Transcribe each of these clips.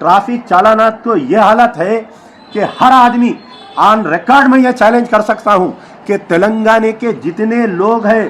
Traffic चालानात को ये हालत है कि हर आदमी ऑन रिकॉर्ड में ये चैलेंज कर सकता हूँ कि तेलंगाना के जितने लोग हैं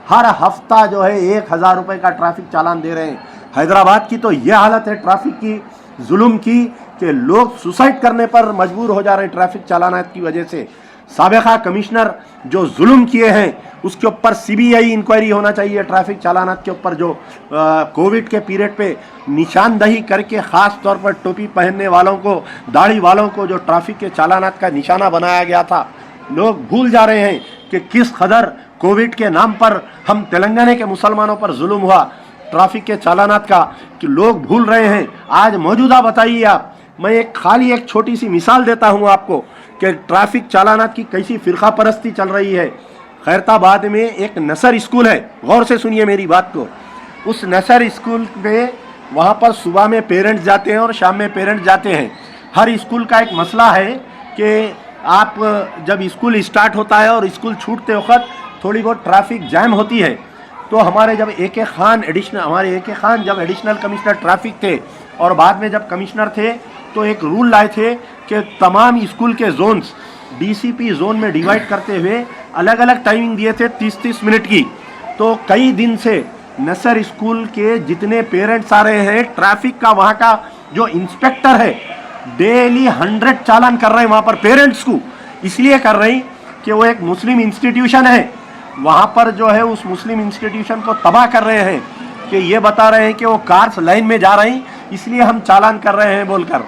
हर हफ्ता जो है 1000 रुपये का ट्रैफिक चालान दे रहे हैं। हैदराबाद की तो ये हालत है ट्रैफिक की, जुल्म की, कि लोग सुसाइड करने पर मजबूर हो जा रहे हैं ट्रैफिक चालानात की वजह से। साबिका कमिश्नर जो जुल्म किए हैं उसके ऊपर सीबीआई इंक्वायरी होना चाहिए। ट्रैफिक चालानात के ऊपर जो कोविड के पीरियड पे निशानदही करके ख़ास तौर पर टोपी पहनने वालों को, दाढ़ी वालों को जो ट्रैफिक के चालानात का निशाना बनाया गया था, लोग भूल जा रहे हैं कि किस कदर कोविड के नाम पर हम तेलंगाना के मुसलमानों पर जुल्म हुआ ट्रैफिक के चालानात का, कि लोग भूल रहे हैं। आज मौजूदा बताइए आप, मैं एक छोटी सी मिसाल देता हूं आपको कि ट्रैफिक चालानात की कैसी फिरका परस्ती चल रही है। खैरताबाद में एक नसर स्कूल है, गौर से सुनिए मेरी बात को। उस नसर स्कूल में वहाँ पर सुबह में पेरेंट्स जाते हैं और शाम में पेरेंट्स जाते हैं। हर स्कूल का एक मसला है कि आप जब स्कूल स्टार्ट होता है और स्कूल छूटते वक्त थोड़ी बहुत ट्रैफिक जैम होती है, तो हमारे जब ए के खान जब एडिशनल कमिश्नर ट्रैफिक थे और बाद में जब कमिश्नर थे, तो एक रूल लाए थे कि तमाम स्कूल के जोन्स डीसीपी जोन में डिवाइड करते हुए अलग अलग टाइमिंग दिए थे 30-30 मिनट की। तो कई दिन से नसर स्कूल के जितने पेरेंट्स आ रहे हैं, ट्रैफिक का वहाँ का जो इंस्पेक्टर है डेली 100 चालान कर रहे हैं वहाँ पर पेरेंट्स को। इसलिए कर रहे हैं कि वो एक मुस्लिम इंस्टीट्यूशन है, वहाँ पर जो है उस मुस्लिम इंस्टीट्यूशन को तबाह कर रहे हैं, कि ये बता रहे हैं कि वो कार्स लाइन में जा रही इसलिए हम चालान कर रहे हैं बोलकर।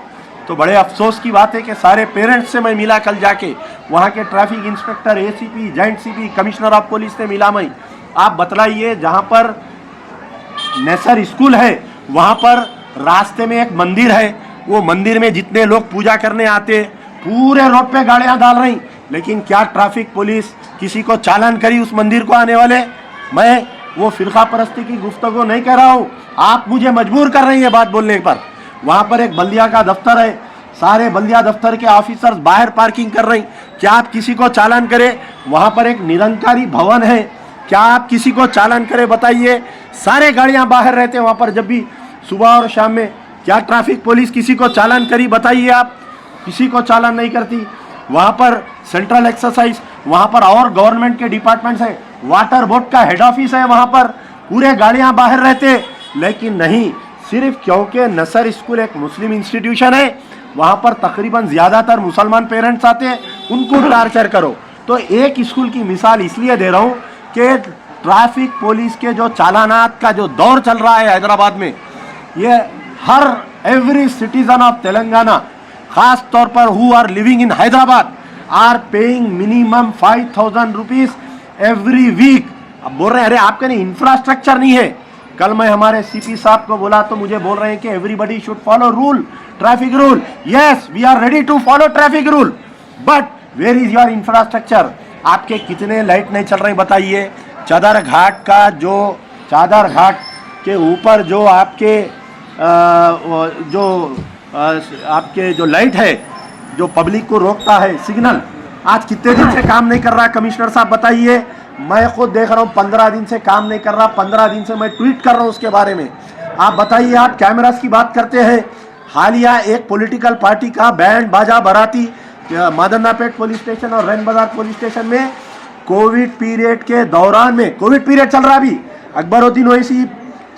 तो बड़े अफसोस की बात है कि सारे पेरेंट्स से मैं मिला कल जाके, वहाँ के traffic inspector, ACP, joint CP, commissioner of police से मिला मैं। आप बतलाइए, जहाँ पर नसर स्कूल है वहाँ पर रास्ते में एक मंदिर है, वो मंदिर में जितने लोग पूजा करने आते पूरे रोड पे गाड़ियाँ डाल रही, लेकिन क्या ट्रैफिक पुलिस किसी को चालान करी उस मंदिर को आने वाले? मैं वो फिरका परस्ती की गुफ्तगू नहीं कर रहा हूँ, आप मुझे मजबूर कर रही है बात बोलने पर। वहाँ पर एक बल्दिया का दफ्तर है, सारे बल्दिया दफ्तर के ऑफिसर्स बाहर पार्किंग कर रही, क्या आप किसी को चालान करें? वहाँ पर एक निरंकारी भवन है, क्या आप किसी को चालान करें? बताइए। सारे गाड़ियाँ बाहर रहते हैं वहाँ पर जब भी सुबह और शाम में, क्या ट्रैफिक पुलिस किसी को चालान करी? बताइए आप, किसी को चालान नहीं करती। वहाँ पर सेंट्रल एक्सरसाइज, वहाँ पर और गवर्नमेंट के डिपार्टमेंट्स है, वाटर बोर्ड का हेड ऑफिस है, वहाँ पर पूरे गाड़ियाँ बाहर रहते, लेकिन नहीं, सिर्फ क्योंकि नसर स्कूल एक मुस्लिम इंस्टीट्यूशन है, वहाँ पर तकरीबन ज़्यादातर मुसलमान पेरेंट्स आते हैं, उनको टार्चर करो। तो एक स्कूल की मिसाल इसलिए दे रहा हूँ कि ट्रैफिक पुलिस के जो चालानात का जो दौर चल रहा है हैदराबाद में, ये हर एवरी सिटीजन ऑफ तेलंगाना, खास तौर पर who are living in Hyderabad, are paying minimum 5000 rupees every week. अब बोल रहे हैं अरे आपके नहीं इंफ्रास्ट्रक्चर नहीं है। कल मैं हमारे सीपी साहब को बोला तो मुझे बोल रहे हैं कि everybody should follow rule, traffic rule. Yes, we are ready to follow traffic rule, but where is your infrastructure? आपके कितने लाइट नहीं चल रहे बताइए? चादर घाट का जो चादर घाट के ऊपर जो आपके जो लाइट है जो पब्लिक को रोकता है सिग्नल, आज कितने दिन से काम नहीं कर रहा कमिश्नर साहब बताइए? मैं खुद देख रहा हूँ 15 दिन से काम नहीं कर रहा, 15 दिन से मैं ट्वीट कर रहा हूँ उसके बारे में। आप बताइए, आप कैमरास की बात करते हैं। हालिया एक पॉलिटिकल पार्टी का बैंड बाजा बाराती मादन्नापेट पुलिस स्टेशन और रैन बाजार पुलिस स्टेशन में कोविड पीरियड के दौरान में, कोविड पीरियड चल रहा अभी, अकबरुद्दीन ओवैसी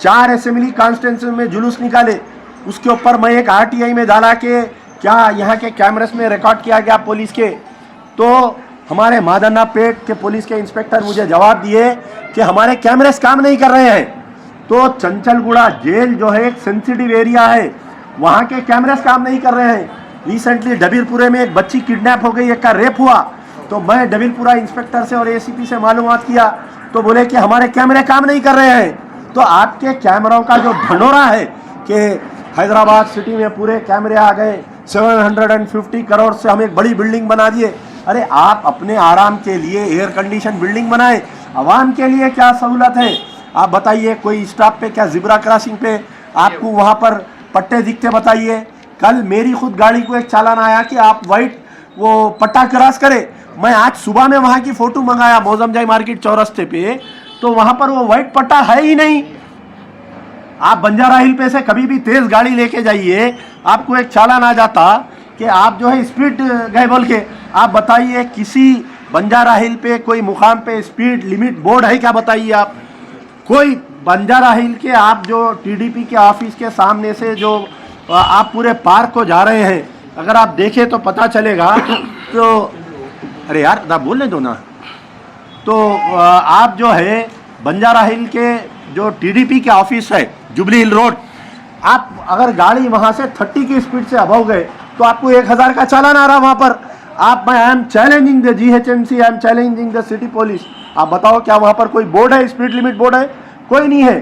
4 असेंबली कॉन्स्टिट्यूंसी में जुलूस निकाले, उसके ऊपर मैं एक आरटीआई में डाला कि क्या यहाँ के कैमरास में रिकॉर्ड किया गया पुलिस के, तो हमारे मादन्नापेट के पुलिस के इंस्पेक्टर मुझे जवाब दिए कि हमारे कैमरेस काम नहीं कर रहे हैं। तो चंचलगुड़ा जेल जो है एक सेंसिटिव एरिया है, वहाँ के कैमरेस काम नहीं कर रहे हैं। रिसेंटली डबीरपुरे में एक बच्ची किडनैप हो गई, एक का रेप हुआ, तो मैं डबीरपुरा इंस्पेक्टर से और एसीपी से मालूमात किया, तो बोले कि हमारे कैमरे काम नहीं कर रहे हैं। तो आपके कैमरों का जो ढंढोरा है कि हैदराबाद सिटी में पूरे कैमरे आ गए, 750 करोड़ से हम एक बड़ी बिल्डिंग बना दिए। अरे आप अपने आराम के लिए एयर कंडीशन बिल्डिंग बनाए, आवाम के लिए क्या सहूलत है? आप बताइए, कोई स्टॉप पे क्या जिब्रा क्रॉसिंग पे आपको वहाँ पर पट्टे दिखते? बताइए। कल मेरी खुद गाड़ी को एक चालान आया कि आप वाइट वो पट्टा क्रॉस करे। मैं आज सुबह में वहाँ की फ़ोटो मंगाया मौजमजाई मार्केट चौरस्ते पे, तो वहाँ पर वो वाइट पट्टा है ही नहीं। आप बंजारा हिल पे से कभी भी तेज गाड़ी लेके जाइए, आपको एक चालान आ जाता कि आप जो है स्पीड गए बोल के। आप बताइए किसी बंजारा हिल पे कोई मुकाम पे स्पीड लिमिट बोर्ड है क्या? बताइए आप। कोई बंजारा हिल के आप जो टीडीपी के ऑफिस के सामने से जो आप पूरे पार्क को जा रहे हैं, अगर आप देखें तो पता चलेगा। तो अरे यार ना बोलने दो ना। तो आप जो है बंजारा हिल के जो टीडीपी के ऑफिस है जुबली हिल रोड, आप अगर गाड़ी वहां से 30 की स्पीड से अबव गए तो आपको 1000 का चालान आ रहा वहां पर। आप I am challenging the GHMC, I am challenging the city police. आप बताओ क्या वहां पर कोई बोर्ड है, स्पीड लिमिट बोर्ड है? कोई नहीं है।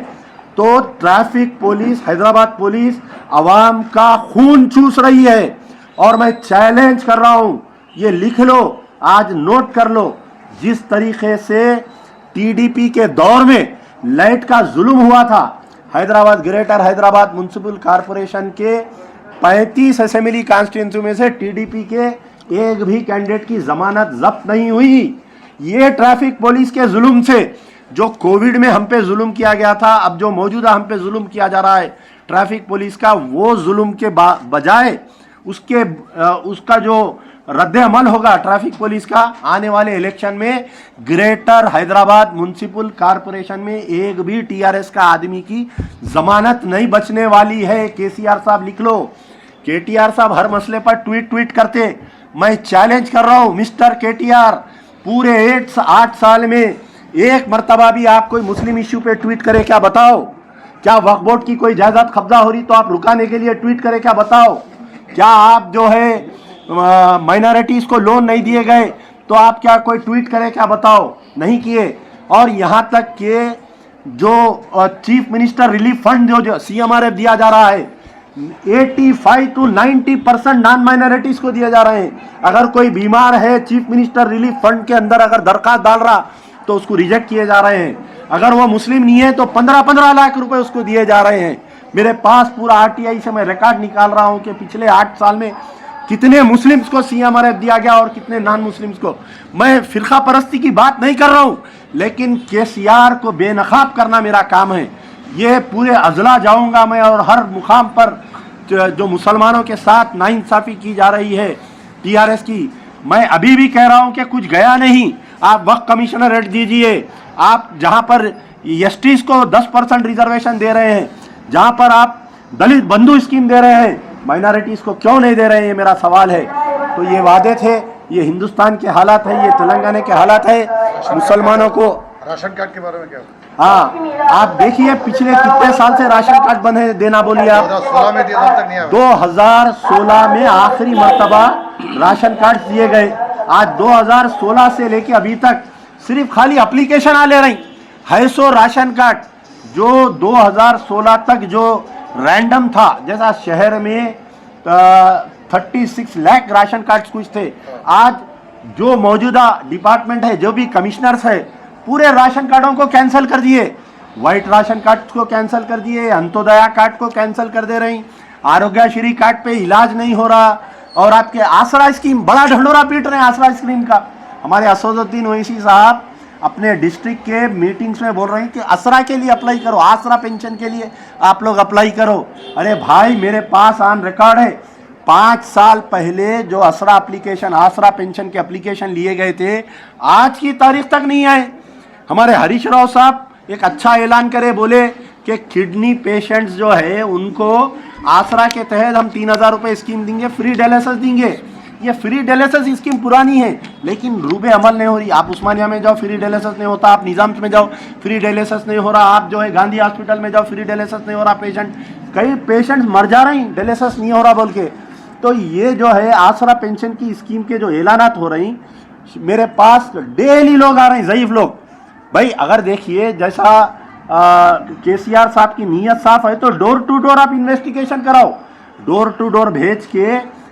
तो ट्रैफिक पुलिस, हैदराबाद पुलिस अवाम का खून चूस रही है। और मैं चैलेंज कर रहा हूं, ये लिख लो, आज नोट कर लो, जिस तरीके से टीडीपी के दौर में लाइट का जुल्म हुआ था, Hyderabad greater Hyderabad municipal corporation के 35 असेंबली कॉन्स्टिट्यूंसी में से टीडीपी के एक भी कैंडिडेट की जमानत जब्त नहीं हुई। ये ट्रैफिक पुलिस के जुल्म से, जो कोविड में हम पे जुल्म किया गया था, अब जो मौजूदा हम पे जुल्म किया जा रहा है ट्रैफिक पुलिस का, वो जुल्म के बजाय उसका जो रद्द अमल होगा ट्रैफिक पुलिस का आने वाले इलेक्शन में, ग्रेटर हैदराबाद म्युनिसिपल कॉरपोरेशन में एक भी टीआरएस का आदमी की जमानत नहीं बचने वाली है। केसीआर साहब लिख लो। केटीआर साहब हर मसले पर ट्वीट करते। मैं चैलेंज कर रहा हूं मिस्टर केटीआर, पूरे 8 साल में एक मर्तबा भी आप कोई मुस्लिम इश्यू पे ट्वीट करे क्या? बताओ। क्या वक्फ बोर्ड की कोई जायदाद कब्जा हो रही तो आप रुकाने के लिए ट्वीट करे क्या? बताओ। क्या आप जो है माइनॉरिटीज को लोन नहीं दिए गए तो आप क्या कोई ट्वीट करे क्या? बताओ। नहीं किए। और यहां तक कि जो चीफ मिनिस्टर रिलीफ फंड जो सीएमआरएफ दिया जा रहा है, 85 to 90% नॉन माइनॉरिटीज को दिए जा रहे हैं। अगर कोई बीमार है चीफ मिनिस्टर रिलीफ फंड के अंदर अगर दरखास्त डाल रहा तो उसको रिजेक्ट किए जा रहे हैं। अगर वो मुस्लिम नहीं है तो 15-15 लाख रुपए उसको दिए जा रहे हैं। मेरे पास पूरा आरटीआई से मैं रिकॉर्ड निकाल रहा हूं कि पिछले 8 साल में कितने मुस्लिम्स को सीएमआरएफ दिया गया और कितने नॉन मुस्लिम्स को। मैं फिरका परस्ती की बात नहीं कर रहा हूं, लेकिन केसीआर को बेनकाब करना मेरा काम है। ये पूरे अजला जाऊंगा मैं और हर मुकाम पर जो मुसलमानों के साथ नाइंसाफी की जा रही है टीआरएस की, मैं अभी भी कह रहा हूं कि कुछ गया नहीं। आप वक्त कमिश्नर रेट दीजिए। आप जहां पर एसटीज को 10% रिजर्वेशन दे रहे हैं, जहां पर आप दलित बंधु स्कीम दे रहे हैं, माइनॉरिटीज को क्यों नहीं दे रहे हैं? ये मेरा सवाल है। तो ये वादे थे, ये हिंदुस्तान के हालात है, ये तेलंगाना के हालात है। मुसलमानों को राशन कार्ड के बारे में क्या? हाँ, आप देखिए पिछले कितने साल से राशन कार्ड बंद है, देना बोलिए आप। 2016 में दिया, तक नहीं आया। 2016 में आखिरी मर्तबा राशन कार्ड दिए गए। आज 2016 से लेके अभी तक सिर्फ खाली एप्लीकेशन आ ले रही है। सो राशन कार्ड जो 2016 तक जो रैंडम था, जैसा शहर में 36 लाख राशन कार्ड कुछ थे, आज जो मौजूदा डिपार्टमेंट है, जो भी कमिश्नर्स है, पूरे राशन कार्डों को कैंसिल कर दिए। व्हाइट राशन कार्ड को कैंसिल कर दिए, अंत्योदया कार्ड को कैंसिल कर दे रही, आरोग्यश्री कार्ड पे इलाज नहीं हो रहा, और आपके आसरा स्कीम बड़ा ढंढोरा पीट रहे हैं आसरा स्कीम का। हमारे असदुद्दीन ओवैसी साहब अपने डिस्ट्रिक्ट के मीटिंग्स में बोल रहे हैं कि आसरा के लिए अप्लाई करो, आसरा पेंशन के लिए आप लोग अप्लाई करो। अरे भाई, मेरे पास ऑन रिकॉर्ड है 5 साल पहले जो आसरा एप्लीकेशन, आसरा पेंशन के एप्लीकेशन लिए गए थे, आज की तारीख तक नहीं आए। हमारे हरीश राव साहब एक अच्छा ऐलान करे, बोले कि किडनी पेशेंट्स जो है उनको आसरा के तहत हम 3000 रुपये स्कीम देंगे, फ्री डायलिसिस देंगे। ये फ्री डायलिसिस स्कीम पुरानी है लेकिन रूबे अमल नहीं हो रही। आप उस्मानिया में जाओ, फ्री डायलिसिस नहीं होता। आप निजाम में जाओ, फ्री डायलिसिस नहीं हो रहा। आप जो है गांधी हॉस्पिटल में जाओ, फ्री डायलिसिस नहीं हो रहा। कई पेशेंट्स मर जा रहे हैं, डायलिसिस नहीं हो रहा बोल के। तो ये जो है आसरा पेंशन की स्कीम के जो ऐलानात हो रही, मेरे पास डेली लोग आ रहे हैं, ज़ईफ लोग। भाई अगर देखिए जैसा केसीआर साहब की नीयत साफ है तो डोर टू डोर आप इन्वेस्टिगेशन कराओ। डोर टू डोर भेज के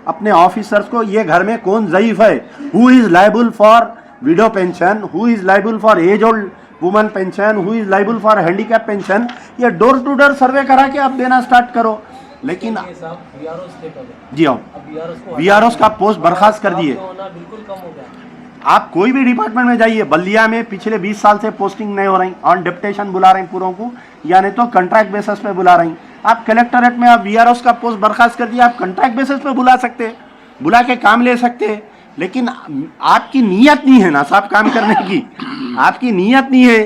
अपने ऑफिसर्स को, ये घर में कौन ज़ईफ है, who is liable for widow pension, who is liable for age old woman pension, who is liable for handicap pension, ये डोर टू डोर सर्वे करा के आप देना स्टार्ट करो। लेकिन जी हाँ, वीआरओस का पोस्ट बर्खास्त कर दिए। आप कोई भी डिपार्टमेंट में जाइए, बल्दिया में पिछले 20 साल से पोस्टिंग नहीं हो रही, ऑन डेप्यूटेशन बुला रही पूरों को, या नहीं तो कॉन्ट्रैक्ट बेसिस पे बुला रही। आप कलेक्टरेट में आप वीआरओस का पोस्ट बर्खास्त कर दिया, आप कॉन्ट्रैक्ट बेसिस पे बुला सकते, बुला के काम ले सकते, लेकिन आपकी नीयत नहीं है ना साहब काम करने की, आपकी नीयत नहीं है।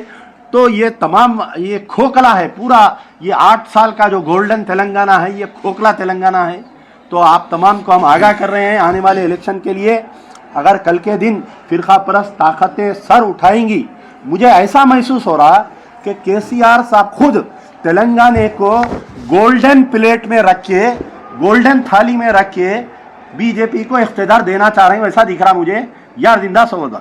तो ये तमाम ये खोखला है पूरा, ये 8 साल का जो गोल्डन तेलंगाना है ये खोखला तेलंगाना है। तो आप तमाम को हम आगाह कर रहे हैं आने वाले इलेक्शन के लिए, अगर कल के दिन फिरका परस्त ताकतें सर उठाएंगी, मुझे ऐसा महसूस हो रहा कि केसीआर साहब खुद तेलंगाना को गोल्डन प्लेट में रख के, गोल्डन थाली में रख के बीजेपी को इख्तिदार देना चाह रहे हैं, वैसा दिख रहा मुझे। यार जिंदा सवदा।